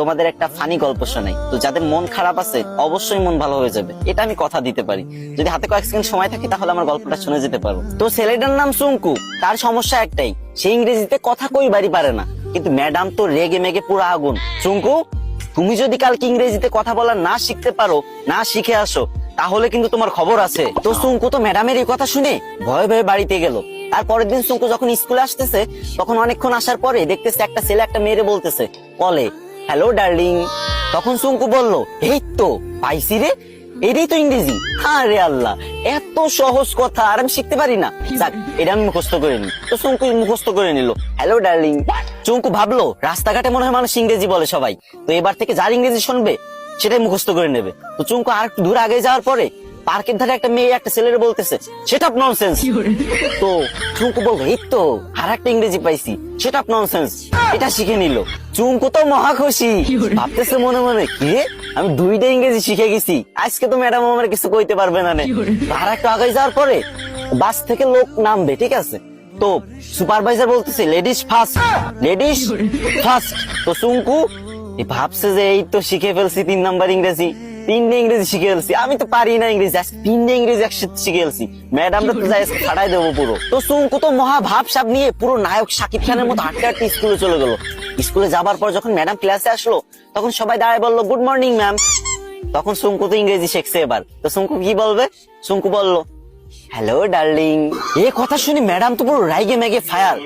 তোমাদের একটা ফানি গল্প শোনাই। তো যাদের মন খারাপ আছে অবশ্যই মন ভালো হয়ে যাবে, এটা আমি কথা দিতে পারি। যদি হাতে কয়েক সেকেন্ড সময় থাকে তাহলে আমার গল্পটা শুনে যেতে পারো। তো ছেলেটার নাম সুঙ্কু। তার সমস্যা একটাই, সে ইংরেজিতে কথা কইবারই পারে না। কিন্তু ম্যাডাম তো রেগে মেগে পুরো আগুন। সুঙ্কু, তুমি যদি কালকে ইংরেজিতে কথা বলা না শিখতে পারো, না শিখে আসো, তাহলে কিন্তু তোমার খবর আছে। তো সুঙ্কু তো ম্যাডামের এই কথা শুনে ভয়ে ভয়ে বাড়িতে গেল। আর পরের দিন সুঙ্কু যখন স্কুলে আসতেছে, তখন অনেকক্ষণ আসার পরে দেখতেছে একটা ছেলে একটা মেয়েরে বলতেছে কলে, হ্যালো ডার্লিং। তখন সুঙ্কু বলল, এই তো পাইছি রে, এটাই তো ইংরেজি। আরে আল্লাহ, এত সহজ কথা আর আমি শিখতে পারি না। যাক, এটা আমি মুখস্থ করে নি। তো সুঙ্কু মুখস্থ করে নিল, হ্যালো ডার্লিং। চুঙ্কু ভাবলো রাস্তাঘাটে মনে হয় মানুষ ইংরেজি বলে সবাই, তো এবার থেকে যার ইংরেজি শুনবে সেটাই মুখস্থ করে নেবে। তো চুঙ্কু আর একটু দূর আগে যাওয়ার পরে পার্কের ধারে একটা মেয়ে একটা ছেলের বলতেছে, সেটা ননসেন্স। তো চুঙ্কু বলবে, এই তো আর একটা ইংরেজি পাইছি, সেটা ননসেন্স। এটা শিখে নিল। চুঙ্কু তো মহা খুশি, ভাবতেছে মনে মনে, কি আমি দুইটা ইংরেজি শিখে গেছি, আজকে তো ম্যাডাম আমার কিছু কইতে পারবে না। আর একটু আগে যাওয়ার পরে বাস থেকে লোক নামবে, ঠিক আছে? তো সুপারভাইজার বলতেছে, লেডিস ফার্স্ট, লেডিস ফার্স্ট। তো চুঙ্কু ভাবছে যে এই তো শিখে ফেলছি 3 নাম্বার ইংরেজি, 3টে ইংরেজি শিখে ফেলছি, আমি তো পারি না ইংরেজি, 3টে ইংরেজি একসাথে শিখে ফেলছি, ম্যাডামরা তো যাই ফাটাই দেবো পুরো। তো চুঙ্কু তো মহা ভাবসাব নিয়ে পুরো নায়ক শাকিব খানের মতো হাঁটতে হাঁটতে স্কুলে চলে গেল। স্কুলে যাবার পর যখন ম্যাডাম ক্লাসে আসলো, তখন সবাই দাঁড়ায় বললো, গুড মর্নিং ম্যাম। তখন চুঙ্কু তো ইংরেজি শিখছে এবার। তো চুঙ্কু কি বলবে? চুঙ্কু বললো, হ্যালো ডার্লিং। এই কথা শুনে ম্যাডাম তো পুরো রাইগে মেগে ফায়ার।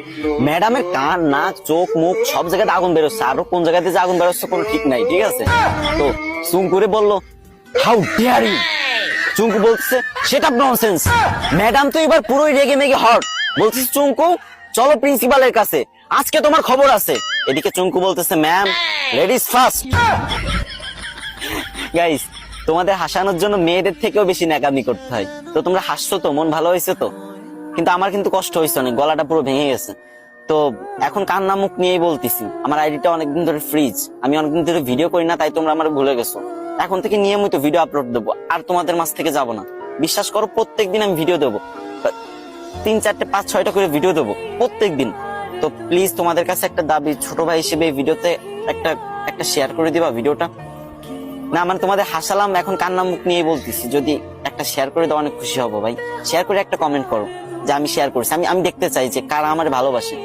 ম্যাডামের কান, নাক, চোখ, মুখ সব জায়গাতে আগুন বেরোচ্ছে, আরো কোন জায়গাতে যে আগুন বেরোচ্ছে কোনো ঠিক নাই, ঠিক আছে? তো চুঙ্কুরে বললো, হাউ ডেয়ার ইউ। চুঙ্কু বলছে, সেটা ননসেন্স। ম্যাডাম তো এবার পুরোই রেগে মেগে হট, বলছে, চুঙ্কু চলো প্রিন্সিপালের কাছে, আজকে তোমার খবর আছে। এদিকে চুঙ্কু বলতেছে, ম্যাম লেডিস ফার্স্ট। গাইস, তোমাদের হাসানোর জন্য মেয়েদের থেকেও বেশি ন্যাকামি করতে হয়। তো তোমরা হাসছো তো, মন ভালো হয়েছে তো? কিন্তু আমার কিন্তু কষ্ট হয়েছে অনেক, গলাটা পুরো ভেঙে গেছে। তো এখন কান্না মুখ নিয়েই বলতেছি, আমার আইডিটা অনেকদিন ধরে ফ্রিজ, আমি অনেকদিন ধরে ভিডিও করি না, তাই তোমরা আমার ভুলে গেছো। এখন থেকে নিয়মিত ভিডিও আপলোড দেবো, আর তোমাদের মাঝ থেকে যাবো না। বিশ্বাস করো, প্রত্যেকদিন আমি ভিডিও দেবো, 3, 4, 5, 6টা করে ভিডিও দেবো প্রত্যেকদিন। তো প্লিজ তোমাদের কাছে একটা দাবি, ছোট ভাই হিসেবে এই ভিডিওতে একটা শেয়ার করে দিবা ভিডিওটা। না মানে তোমাদের হাসালাম, এখন কান্না মুখ নিয়ে বলতেছি, যদি একটা শেয়ার করে দাও অনেক খুশি হবো ভাই। শেয়ার করে একটা কমেন্ট করো যে আমি শেয়ার করছি, আমি দেখতে চাই যে কারা আমার ভালোবাসে।